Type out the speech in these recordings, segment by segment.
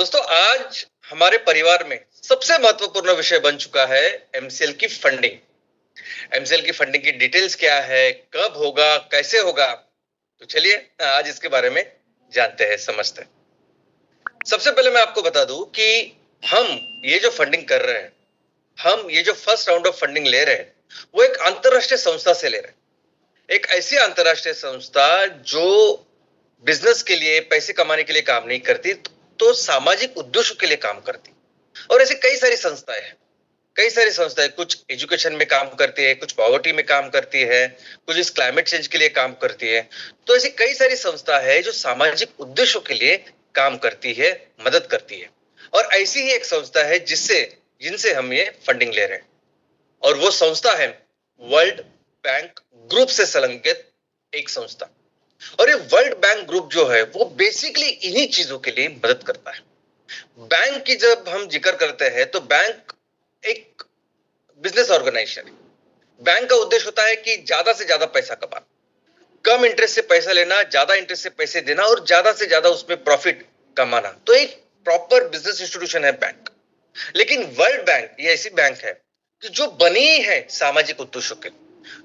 दोस्तों आज हमारे परिवार में सबसे महत्वपूर्ण विषय बन चुका है एमसीएल की फंडिंग। एमसीएल की फंडिंग की डिटेल्स क्या है, कब होगा, कैसे होगा, तो चलिए आज इसके बारे में जानते हैं, समझते हैं। सबसे पहले मैं आपको बता दूं कि हम ये जो फंडिंग कर रहे हैं, हम ये जो फर्स्ट राउंड ऑफ फंडिंग ले रहे हैं, वो एक अंतरराष्ट्रीय संस्था से ले रहे हैं। एक ऐसी अंतरराष्ट्रीय संस्था जो बिजनेस के लिए, पैसे कमाने के लिए काम नहीं करती, तो सामाजिक उद्देश्यों के लिए काम करती। और ऐसी कई सारी संस्थाएं हैं, कुछ एजुकेशन में काम करती है, कुछ पॉवर्टी में काम करती है, कुछ इस क्लाइमेट चेंज के लिए काम करती है। तो ऐसी कई सारी संस्था है जो सामाजिक उद्देश्यों के लिए काम करती है, मदद करती है। और ऐसी ही एक संस्था है जिनसे हम ये फंडिंग ले रहे हैं, और वो संस्था है वर्ल्ड बैंक ग्रुप से संलग्नित एक संस्था। और ये वर्ल्ड बैंक ग्रुप जो है वो बेसिकली इन्हीं चीजों के लिए मदद करता है। बैंक की जब हम जिक्र करते हैं तो बैंक एक बिजनेस ऑर्गेनाइजेशन है। बैंक का उद्देश्य होता है कि ज्यादा से ज्यादा पैसा कमाना, कम इंटरेस्ट से पैसा लेना, ज्यादा इंटरेस्ट से पैसे देना और ज्यादा से ज्यादा उसमें प्रॉफिट कमाना। तो एक प्रॉपर बिजनेस इंस्टीट्यूशन है बैंक। लेकिन वर्ल्ड बैंक ये ऐसी बैंक है कि जो बनी है सामाजिक उद्देश्यों के लिए,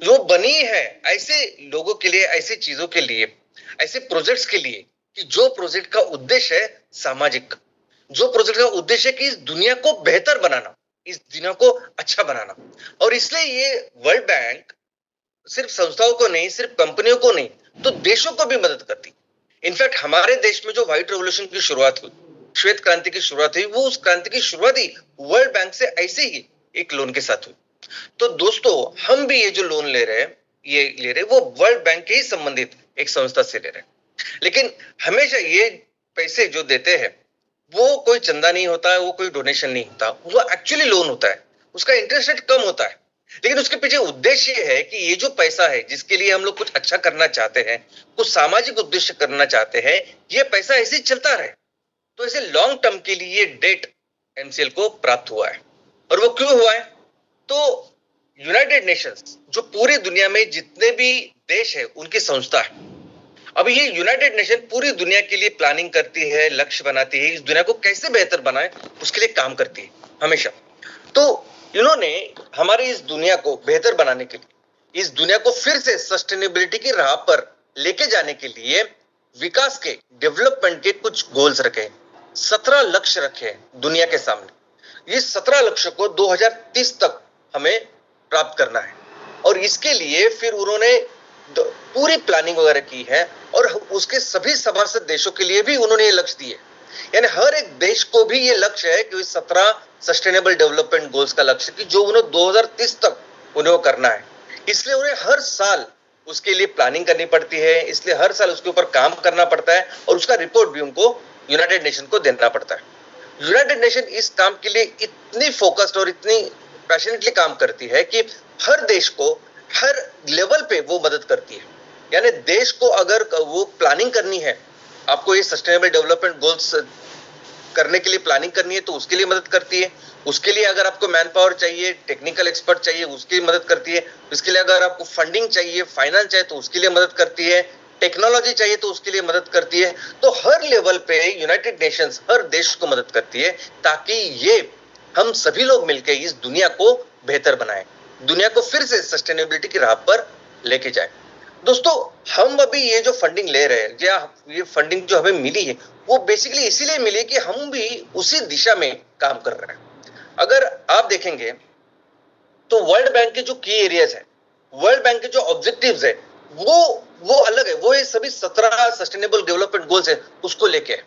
जो बनी है ऐसे लोगों के लिए, ऐसी चीजों के लिए, ऐसे प्रोजेक्ट्स के लिए कि जो प्रोजेक्ट का उद्देश्य है सामाजिक, जो प्रोजेक्ट का उद्देश्य है कि इस दुनिया को बेहतर बनाना, इस दुनिया को अच्छा बनाना। और इसलिए ये वर्ल्ड बैंक सिर्फ संस्थाओं को नहीं, सिर्फ कंपनियों को नहीं, तो देशों को भी मदद करती। इनफैक्ट हमारे देश में जो व्हाइट रेवोल्यूशन की शुरुआत हुई, श्वेत क्रांति की शुरुआत हुई, वो उस क्रांति की शुरुआत ही वर्ल्ड बैंक से ऐसे ही एक लोन के साथ हुई। तो दोस्तों हम भी ये जो लोन ले रहे हैं, वो वर्ल्ड बैंक के ही संबंधित एक संस्था से ले रहे हैं। लेकिन हमेशा ये पैसे जो देते हैं वो कोई चंदा नहीं होता है, वो कोई डोनेशन नहीं होता, वो एक्चुअली लोन होता है। उसका इंटरेस्ट रेट कम होता है, लेकिन उसके पीछे उद्देश्य ये है कि ये जो पैसा है जिसके लिए हम लोग कुछ अच्छा करना चाहते हैं, कुछ सामाजिक उद्देश्य करना चाहते हैं, ये पैसा ऐसे ही चलता रहे। तो ऐसे लॉन्ग टर्म के लिए डेट एमसीएल को प्राप्त हुआ है। और वो क्यों हुआ है? तो यूनाइटेड नेशंस जो पूरी दुनिया में जितने भी देश है उनकी संस्था है। अब ये यूनाइटेड नेशन पूरी दुनिया के लिए प्लानिंग करती है, लक्ष्य बनाती है, इस दुनिया को कैसे बेहतर बनाए उसके लिए काम करती है हमेशा। तो इन्होंने हमारी इस दुनिया को बेहतर बनाने के लिए, इस दुनिया को फिर से सस्टेनेबिलिटी की राह पर लेके जाने के लिए विकास के, डेवलपमेंट के कुछ गोल्स रखे हैं। 17 लक्ष्य रखे हैं दुनिया के सामने। इस 17 लक्ष्य को 2030 तक हमें प्राप्त करना है। और इसके लिए फिर उन्होंने पूरी प्लानिंग वगैरह की है, और उसके सभी सभासद देशों के लिए भी उन्होंने ये लक्ष्य दिए। यानी हर एक देश को भी ये लक्ष्य है कि 17 सस्टेनेबल डेवलपमेंट गोल्स का लक्ष्य कि जो उन्हें 2030 तक उन्हें करना है। इसलिए उन्हें हर साल उसके लिए प्लानिंग करनी पड़ती है, इसलिए हर साल उसके ऊपर काम करना पड़ता है, और उसका रिपोर्ट भी उनको यूनाइटेड नेशन को देना पड़ता है। यूनाइटेड नेशन इस काम के लिए इतनी फोकस्ड और इतनी पैशनेटली काम करती है कि हर देश को हर लेवल पे वो मदद करती है। यानी देश को अगर वो प्लानिंग करनी है, आपको ये सस्टेनेबल डेवलपमेंट गोल्स करने के लिए प्लानिंग करनी है, तो उसके लिए मदद करती है। उसके लिए अगर आपको मैन पावर चाहिए, टेक्निकल एक्सपर्ट चाहिए, उसकी मदद करती है। उसके लिए अगर आपको फंडिंग चाहिए, फाइनेंस चाहिए, तो उसके लिए मदद करती है। टेक्नोलॉजी चाहिए तो उसके लिए मदद करती है। तो हर लेवल पे यूनाइटेड नेशंस हर देश को मदद करती है, ताकि ये हम सभी लोग मिलकर इस दुनिया को बेहतर बनाएं, दुनिया को फिर से सस्टेनेबिलिटी की राह पर लेके जाए। दोस्तों हम अभी ये जो फंडिंग ले रहे हैं, या ये फंडिंग जो हमें मिली है, वो बेसिकली इसीलिए मिली कि हम भी उसी दिशा में काम कर रहे हैं। अगर आप देखेंगे तो वर्ल्ड बैंक के जो की एरियाज है, वर्ल्ड बैंक के जो ऑब्जेक्टिव्स है, वो अलग है। वो ये सभी 17 सस्टेनेबल डेवलपमेंट गोल्स है, उसको लेके है।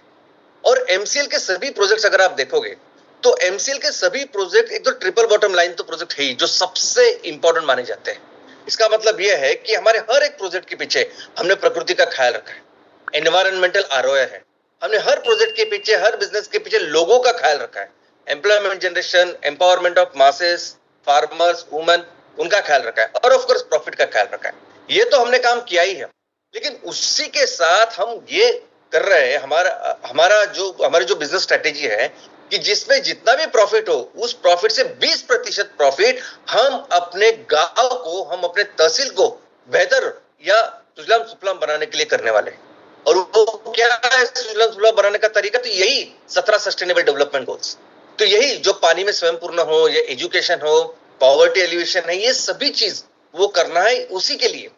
और एमसीएल के सभी प्रोजेक्ट्स अगर आप देखोगे तो एमसीएल के सभी प्रोजेक्ट एक तो ट्रिपल बॉटम लाइन तो प्रोजेक्ट है ही, जो सबसे इंपॉर्टेंट माने जाते हैं। इसका मतलब यह है कि हमारे हर एक प्रोजेक्ट के पीछे हमने प्रकृति का ख्याल रखा है, एनवायरमेंटल आरओआई है। हमने हर प्रोजेक्ट के पीछे, हर बिजनेस के पीछे लोगों का ख्याल रखा है, employment generation, empowerment of masses, farmers, women, उनका ख्याल रखा है, और ऑफ कोर्स प्रॉफिट का ख्याल रखा है। ये तो हमने काम किया ही है, लेकिन उसी के साथ हम ये कर रहे हैं, हमारी जो बिजनेस स्ट्रेटेजी है कि जिसमें जितना भी प्रॉफिट हो, उस प्रॉफिट से 20% प्रॉफिट हम अपने गांव को, हम अपने तहसील को बेहतर या सुजलाम सुफलाम बनाने के लिए करने वाले हैं। और वो क्या है सुलभ बनाने का तरीका? तो यही 17 सस्टेनेबल डेवलपमेंट गोल्स। तो यही जो पानी में स्वयं पूर्ण हो, या एजुकेशन हो, पॉवर्टी एलिवेशन है, ये सभी चीज वो करना है। उसी के लिए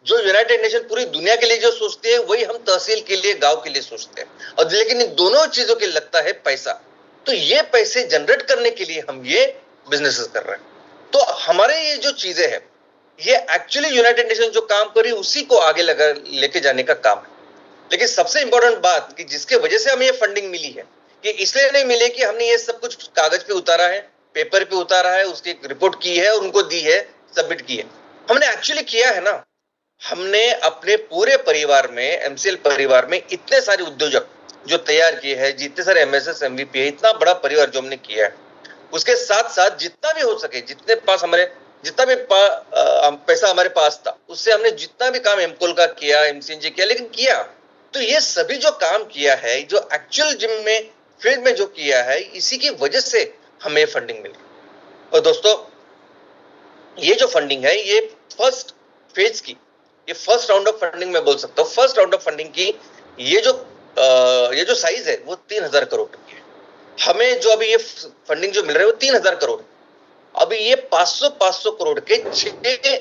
जो यूनाइटेड नेशन पूरी दुनिया के लिए जो सोचते हैं, वही हम तहसील के लिए, गांव के लिए सोचते हैं। और लेकिन इन दोनों चीजों के लगता है पैसा। तो ये पैसे जनरेट करने के लिए हम ये बिजनेसेस कर रहे हैं। तो हमारे ये जो चीजें हैं, ये एक्चुअली यूनाइटेड नेशन जो काम करी उसी को आगे लगा लेके जाने का काम है। लेकिन सबसे इंपॉर्टेंट बात कि जिसके वजह से हमें ये फंडिंग मिली है, कि इसलिए नहीं मिले कि हमने ये सब कुछ कागज पे उतारा है, पेपर पे उतारा है, उसकी रिपोर्ट की है और उनको दी है, सबमिट की है। हमने एक्चुअली किया है ना। हमने अपने पूरे परिवार में, एमसीएल परिवार में इतने सारे उद्योजक जो तैयार किए हैं, जितने सारे एमएसएस एमवीपी है, इतना बड़ा परिवार जो हमने किया है, उसके साथ साथ जितना भी हो सके, जितने पास हमारे जितना भी पैसा हमारे पास था, उससे हमने जितना भी काम एमकोल का किया, एमसीएनजी किया, लेकिन किया। तो ये सभी जो काम किया है, जो एक्चुअल जिम में, फील्ड में जो किया है, इसी की वजह से हमें फंडिंग मिली। और दोस्तों, ये जो फंडिंग है, ये फर्स्ट फेज की, ये फर्स्ट राउंड ऑफ फंडिंग मैं बोल सकता हूँ। फर्स्ट राउंड ऑफ फंडिंग की ये जो साइज है, वो 3000 करोड़ की है। हमें जो अभी ये फंडिंग जो मिल रहा है, वो 3000 करोड़। अभी ये 500 करोड़ के 6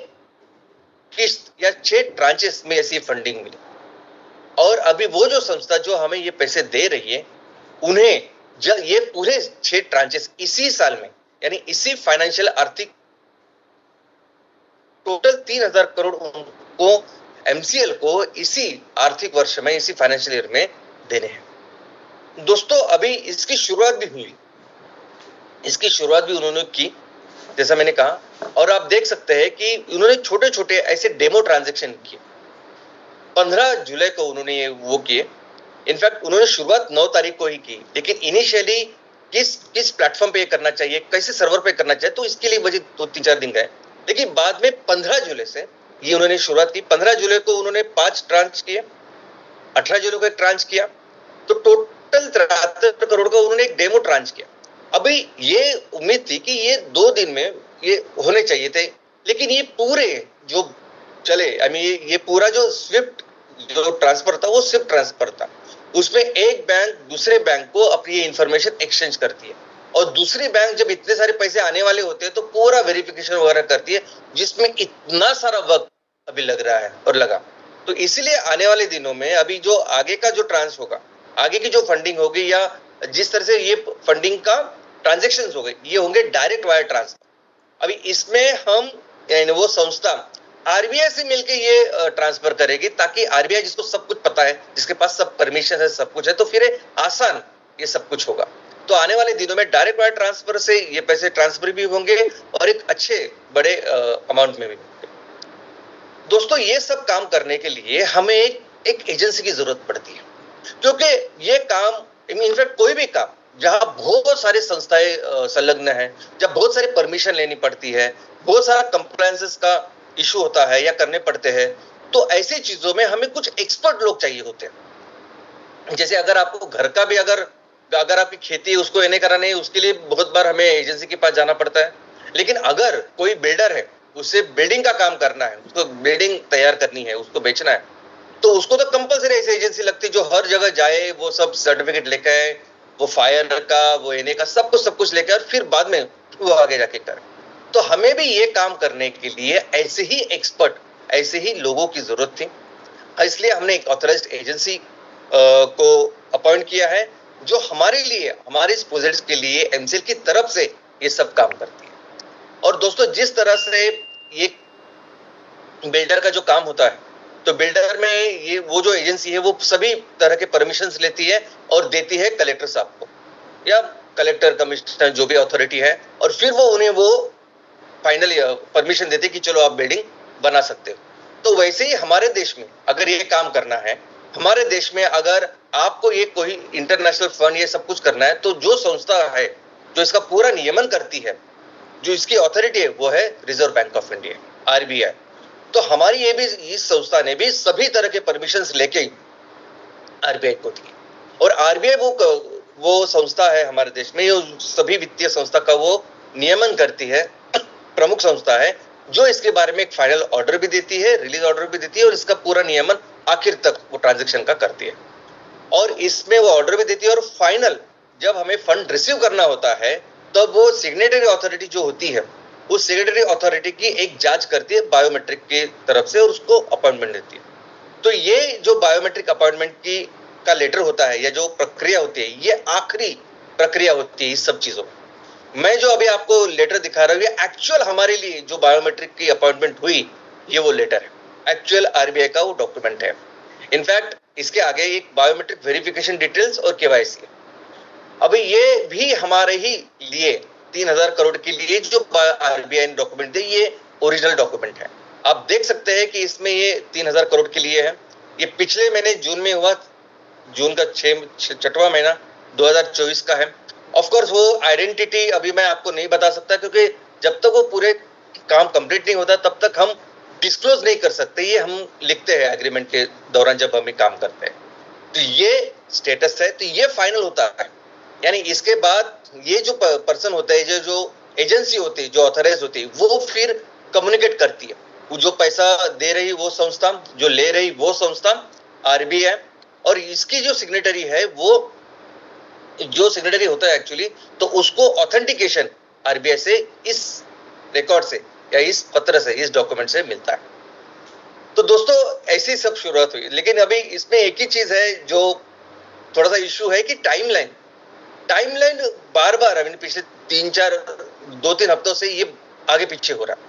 किस्त या 6 ट्रांचेस में ऐसी फंडिंग मिली। और अभी वो जो संस्था जो हमें ये पैसे दे रही है, उन्हें जब ये पूरे 6 ट्रांचेस इसी साल में, यानी इसी फाइनेंशियल आर्थिक टोटल 3000 करोड़ उनको, एमसीएल को इसी आर्थिक वर्ष में, इसी फाइनेंशियल ईयर में देने हैं। दोस्तों, अभी इसकी शुरुआत भी हुई, इसकी शुरुआत भी उन्होंने की, जैसा मैंने कहा। और आप देख सकते हैं कि उन्होंने छोटे छोटे ऐसे डेमो ट्रांजैक्शन किए। 15 जुलाई को उन्होंने वो किए। इनफैक्ट उन्होंने शुरुआत 9 तारीख को ही की, लेकिन इनिशियली किस प्लेटफॉर्म पे करना चाहिए, कैसे सर्वर पे करना चाहिए, तो इसके लिए मुझे 2-3-4 दिन गए। लेकिन बाद में 15 जुलाई से ये उन्होंने शुरुआत की। 15 जुलाई को उन्होंने 5 ट्रांच किए, 18 जुलाई को एक ट्रांच किया, तो टोटल 73 करोड़ का उन्होंने एक डेमो ट्रांच किया। अभी ये उम्मीद थी कि ये 2 दिन में ये होने चाहिए थे, लेकिन ये पूरे जो चले, ये पूरा जो स्विफ्ट जो ट्रांसफर था, वो स्विफ्ट ट्रांसफर था। उसमें एक बैंक दूसरे बैंक को अपनी ये इंफॉर्मेशन एक्सचेंज करती है, और दूसरी बैंक जब इतने सारे पैसे आने वाले होते हैं, तो पूरा वेरिफिकेशन वगैरह करती है, जिसमें इतना सारा वक्त अभी लग रहा है और लगा। तो इसलिए आने वाले दिनों में अभी जो आगे का जो ट्रांस होगा, आगे की जो फंडिंग होगी, या जिस तरह से ये फंडिंग का ट्रांजेक्शन हो गए, ये होंगे डायरेक्ट वायर ट्रांसफर। अभी इसमें हम, यानी वो संस्था आरबीआई से मिलकर ये ट्रांसफर करेगी, ताकि आरबीआई, जिसको सब कुछ पता है, जिसके पास सब परमिशन है, सब कुछ है, तो फिर आसान ये सब कुछ होगा। तो आने वाले दिनों में डायरेक्ट वायर ट्रांसफर से ये पैसे ट्रांसफर भी होंगे, और एक अच्छे बड़े अमाउंट में भी होंगे। दोस्तों, ये सब काम करने के लिए हमें एक एजेंसी की जरूरत पड़ती है, क्योंकि ये काम, इनफैक्ट कोई भी काम जहां बहुत सारी संस्थाएं संलग्न है, जब बहुत सारी परमिशन लेनी पड़ती है, बहुत सारा कंप्लायंसेस का इशू होता है या करने पड़ते हैं, तो ऐसी चीजों में हमें कुछ एक्सपर्ट लोग चाहिए होते हैं। जैसे अगर आपको घर का भी, अगर आपकी खेती है, उसको एने कराना है, उसके लिए बहुत बार हमें एजेंसी के पास जाना पड़ता है। लेकिन अगर कोई बिल्डर है, उसे बिल्डिंग का काम करना है, उसको बिल्डिंग तैयार करनी है, उसको बेचना है, तो उसको तो कंपलसरी ऐसी एजेंसी लगती है जो हर जगह जाए, वो सब सर्टिफिकेट लेकर आए, वो फायर का, वो एने का, सब कुछ लेकर, और फिर बाद में वो आगे जाके करे। तो हमें भी ये काम करने के लिए ऐसे ही एक्सपर्ट, ऐसे ही लोगों की जरूरत थी। इसलिए हमने एक ऑथराइज्ड एजेंसी को अपॉइंट किया है, जो हमारे लिए, हमारे इस प्रोजेक्ट के लिए एमसीएल की तरफ से ये सब काम करती है। और दोस्तों, जिस तरह से ये बिल्डर का जो काम होता है, तो बिल्डर में ये वो जो एजेंसी है, वो सभी तरह के परमिशंस लेती है और देती है कलेक्टर साहब को, या कलेक्टर, कमिश्नर, जो भी अथॉरिटी है, और फिर वो उन्हें वो फाइनली परमिशन देते कि चलो आप बिल्डिंग बना सकते हो। तो वैसे ही हमारे देश में अगर ये काम करना है, हमारे देश में अगर आपको ये कोई इंटरनेशनल फंड ये सब कुछ करना है, तो जो संस्था है जो इसका पूरा नियमन करती है, जो इसकी अथॉरिटी है, वो है reserve bank of India, RBI. तो हमारी ये भी, इस संस्था ने भी सभी तरह के परमिशंस लेके आरबीआई को दी। और आरबीआई वो संस्था है हमारे देश में, ये सभी वित्तीय संस्था का वो नियमन करती है, प्रमुख संस्था है, जो इसके बारे में एक फाइनल ऑर्डर भी देती है, रिलीज ऑर्डर भी देती है, और इसका पूरा नियमन आखिर तक वो ट्रांजेक्शन का करती है और इसमें वो ऑर्डर भी देती है और फाइनल जब हमें फंड रिसीव करना होता है तब वो सिग्नेटरी अथॉरिटी जो होती है उस सिग्नेटरी अथॉरिटी की एक जांच करती है बायोमेट्रिक की तरफ से और उसको अपॉइंटमेंट देती है। तो ये जो बायोमेट्रिक अपॉइंटमेंट की का लेटर होता है या जो प्रक्रिया होती है ये आखिरी प्रक्रिया होती है इस सब चीजों में। मैं जो अभी आपको लेटर दिखा रहा हूँ ये एक्चुअल हमारे लिए जो बायोमेट्रिक की अपॉइंटमेंट हुई ये वो लेटर है, एक्चुअल आरबीआई का वो डॉक्यूमेंट है। इनफैक्ट इसके आगे एक बायोमेट्रिक वेरिफिकेशन डिटेल्स और केवाईसी है। अभी ये भी हमारे ही लिए 3000 करोड़ के लिए जो आरबीआई ने डॉक्यूमेंट दिए ये ओरिजिनल डॉक्यूमेंट है। आप देख सकते हैं कि इसमें ये 3000 करोड़ के लिए है। ये पिछले महीने जून में हुआ, जून का 6वां महीना 2024 का है। ऑफ कोर्स वो आइडेंटिटी अभी मैं आपको नहीं बता सकता क्योंकि जब तक वो पूरे काम कंप्लीट नहीं होता तब तक हम डिस्क्लोज नहीं कर सकते। ये हम लिखते हैं एग्रीमेंट के दौरान जब हम काम करते हैं। तो ये स्टेटस है, तो ये फाइनल होता है। यानी इसके बाद ये जो पर्सन होता है, जो एजेंसी होती है, जो ऑथराइज होती है, वो फिर कम्युनिकेट करती है। वो जो पैसा दे रही वो संस्था, जो ले रही वो संस्था आरबीआई, और इसकी जो सिग्नेटरी है वो जो सिग्नेटरी होता है एक्चुअली, तो उसको ऑथेंटिकेशन आरबीआई से इस रिकॉर्ड से या इस पत्र से, इस डॉक्यूमेंट से मिलता है। तो दोस्तों ऐसी सब शुरुआत हुई। लेकिन अभी इसमें एक ही चीज है जो थोड़ा सा इश्यू है कि टाइमलाइन बार बार पिछले 2-3 हफ्तों से ये आगे पीछे हो रहा है।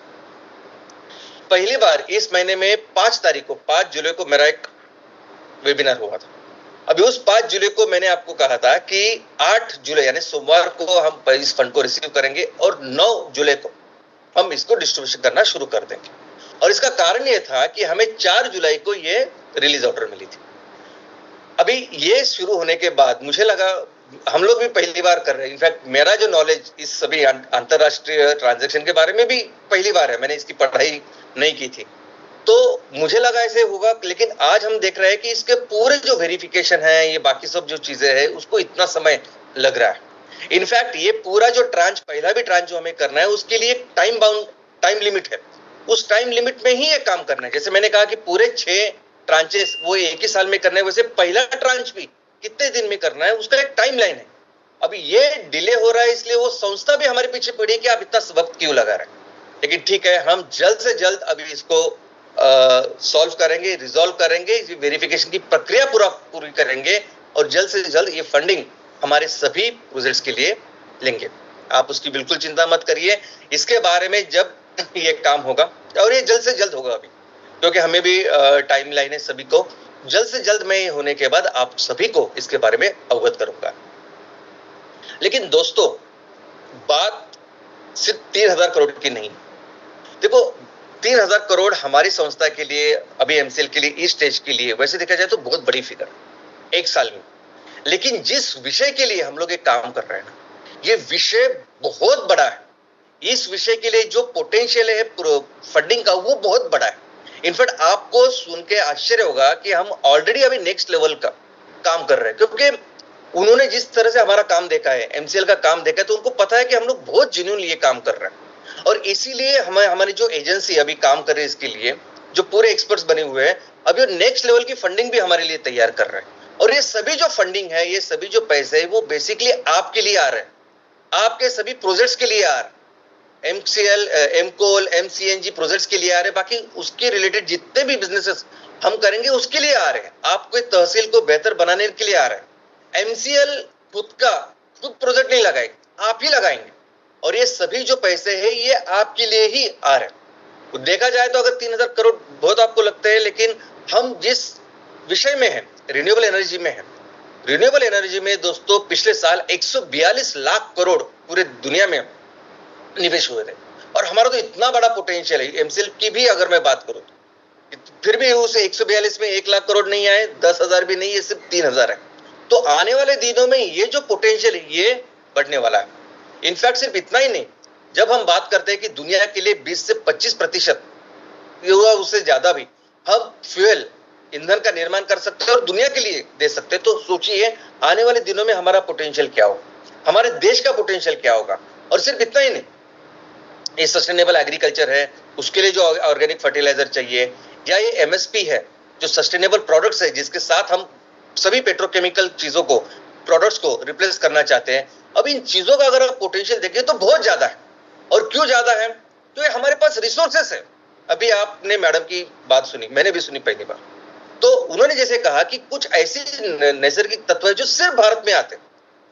पहली बार इस महीने में 5 जुलाई को मेरा एक वेबिनार हुआ था। अभी उस 5 जुलाई को मैंने आपको कहा था कि 8 जुलाई यानी सोमवार को हम इस फंड को रिसीव करेंगे और 9 जुलाई को हम इसको डिस्ट्रीब्यूशन करना शुरू कर देंगे। और इसका कारण यह था कि हमें 4 जुलाई को ये रिलीज ऑर्डर मिली थी। अभी ये शुरू होने के बाद मुझे लगा हम लोग भी पहली बार कर रहे हैं। इनफैक्ट मेरा जो नॉलेज इस सभी अंतरराष्ट्रीय ट्रांजैक्शन के बारे में भी पहली बार है, मैंने इसकी पढ़ाई नहीं की थी, तो मुझे लगा ऐसे होगा। लेकिन आज हम देख रहे हैं कि इसके पूरे जो वेरिफिकेशन है, ये बाकी सब जो चीजें हैं, उसको इतना समय लग रहा है। इनफैक्ट ये पूरा जो ट्रांच, पहला भी ट्रांच जो हमें करना है, उसके लिए टाइम लिमिट है। उस टाइम लिमिट में ही ये काम करना है। जैसे मैंने कहा कि पूरे 6 ट्रांचेस वो एक ही साल में करना है, वैसे पहला ट्रांच भी कितने दिन में करना है उसका एक टाइमलाइन है। अभी ये डिले हो रहा है, इसलिए वो संस्था भी हमारे पीछे पड़ी है कि आप इतना वक्त क्यों लगा रहे हैं। लेकिन ठीक है, हम जल्द से जल्द अभी इसको सॉल्व करेंगे, रिजॉल्व करेंगे, वेरिफिकेशन की प्रक्रिया पूरी करेंगे और जल्द से जल्द ये फंडिंग हमारे सभी प्रोजेक्ट्स के लिए लेंगे। आप उसकी बिल्कुल चिंता मत करिए। इसके बारे में जब ये काम होगा, और ये जल्द से जल्द होगा अभी, क्योंकि हमें भी टाइम लाइन है सभी को। जल्द से जल्द मैं होने के बाद आप सभी को इसके बारे में अवगत करूंगा। लेकिन दोस्तों बात सिर्फ 3000 करोड़ की नहीं। देखो 3000 करोड़ हमारी संस्था के लिए, अभी एमसीएल के लिए, इस स्टेज के लिए वैसे देखा जाए तो बहुत बड़ी फिगर एक साल में। लेकिन जिस विषय के लिए हम लोग एक काम कर रहे हैं ना, ये विषय बहुत बड़ा है। इस विषय के लिए जो पोटेंशियल है फंडिंग का वो बहुत बड़ा है। इनफैक्ट आपको सुन के आश्चर्य होगा कि हम ऑलरेडी अभी नेक्स्ट लेवल का काम कर रहे हैं, क्योंकि उन्होंने जिस तरह से हमारा काम देखा है, एमसीएल का काम देखा है, तो उनको पता है कि हम लोग बहुत जेन्युइनली ये काम कर रहे हैं। और इसीलिए हमारी जो एजेंसी अभी काम कर रही है इसके लिए, जो पूरे एक्सपर्ट्स बने हुए हैं, अभी नेक्स्ट लेवल की फंडिंग भी हमारे लिए तैयार कर रहे हैं। और ये सभी जो फंडिंग है, ये सभी जो पैसे है, वो बेसिकली आपके लिए आ रहे हैं, आपके सभी प्रोजेक्ट्स के लिए आ रहे हैं। एमसीएल, एमकोल, एमसीएनजी प्रोजेक्ट्स के लिए आ रहे हैं। बाकी उसके रिलेटेड जितने भी बिजनेसेस हम करेंगे उसके लिए आ रहे हैं। आपको तहसील को बेहतर बनाने के लिए आ रहे हैं। एमसीएल खुद प्रोजेक्ट नहीं लगाएंगे, आप ही लगाएंगे। और ये सभी जो पैसे हैं ये आपके लिए ही आ रहे हैं। तो देखा जाए तो अगर 3000 करोड़ बहुत आपको लगता है, लेकिन हम जिस विषय में है, रिन्यूएबल एनर्जी में है, रिन्यूएबल एनर्जी में दोस्तों पिछले साल 142 लाख करोड़ पूरे दुनिया में निवेश हुए थे। और हमारा तो इतना बड़ा पोटेंशियल है। एमसीएल की भी अगर मैं बात करूं तो फिर भी उस 142 में 1 लाख करोड़ नहीं आए, 10,000 भी नहीं, ये सिर्फ 3000 है। तो आने वाले दिनों में ये जो पोटेंशियल है ये बढ़ने वाला है। इनफैक्ट सिर्फ इतना ही नहीं, जब हम बात करते हैं कि दुनिया के लिए 20 से 25% या उससे ज्यादा भी हम फ्यूल ईंधन का निर्माण कर सकते हैं और दुनिया के लिए दे सकते हैं, तो सोचिए आने वाले दिनों में हमारा पोटेंशियल क्या होगा, हमारे देश का पोटेंशियल क्या होगा। और सिर्फ इतना ही नहीं, ये सस्टेनेबल एग्रीकल्चर है, उसके लिए जो ऑर्गेनिक फर्टिलाइजर चाहिए, या ये एमएसपी है, जो सस्टेनेबल प्रोडक्ट्स है, जिसके साथ हम सभी पेट्रोकेमिकल चीजों को, प्रोडक्ट्स को रिप्लेस करना चाहते हैं, अब इन चीजों का अगर आप पोटेंशियल देखें तो बहुत ज्यादा है। और क्यों ज्यादा है? क्योंकि हमारे पास रिसोर्सेस है। अभी आपने मैडम की बात सुनी, मैंने भी सुनी पहली बार, तो उन्होंने जैसे कहा कि कुछ ऐसे नैसर्गिक तत्व है जो सिर्फ भारत में आते हैं।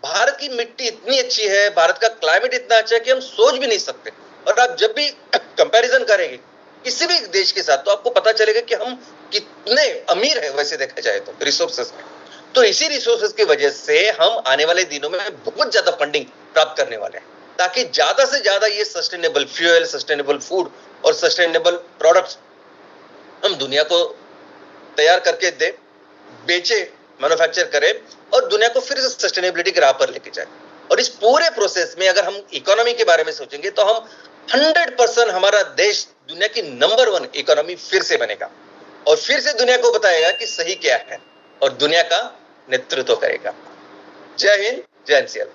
भारत की मिट्टी इतनी अच्छी है, भारत का क्लाइमेट इतना अच्छा है कि हम सोच भी नहीं सकते। और आप जब भी कंपैरिजन करेंगे किसी भी देश के साथ, तो आपको पता चलेगा कि हम कितने अमीर है वैसे देखा जाए तो रिसोर्सेस में। तो इसी रिसोर्सेस की वजह से हम आने वाले दिनों में बहुत ज्यादा फंडिंग प्राप्त करने वाले हैं, ताकि ज्यादा से ज्यादा ये सस्टेनेबल फ्यूल, सस्टेनेबल फूड और सस्टेनेबल प्रोडक्ट्स हम दुनिया को तैयार करके दे, बेचे, मैन्युफैक्चर करें और दुनिया को फिर से सस्टेनेबिलिटी के राह पर लेके जाए। और इस पूरे प्रोसेस में अगर हम इकोनॉमी के बारे में सोचेंगे तो हम 100% हमारा देश दुनिया की नंबर 1 इकोनॉमी फिर से बनेगा और फिर से दुनिया को बताएगा कि सही क्या है और दुनिया का नेतृत्व करेगा। जय हिंद, जय एनसीएल।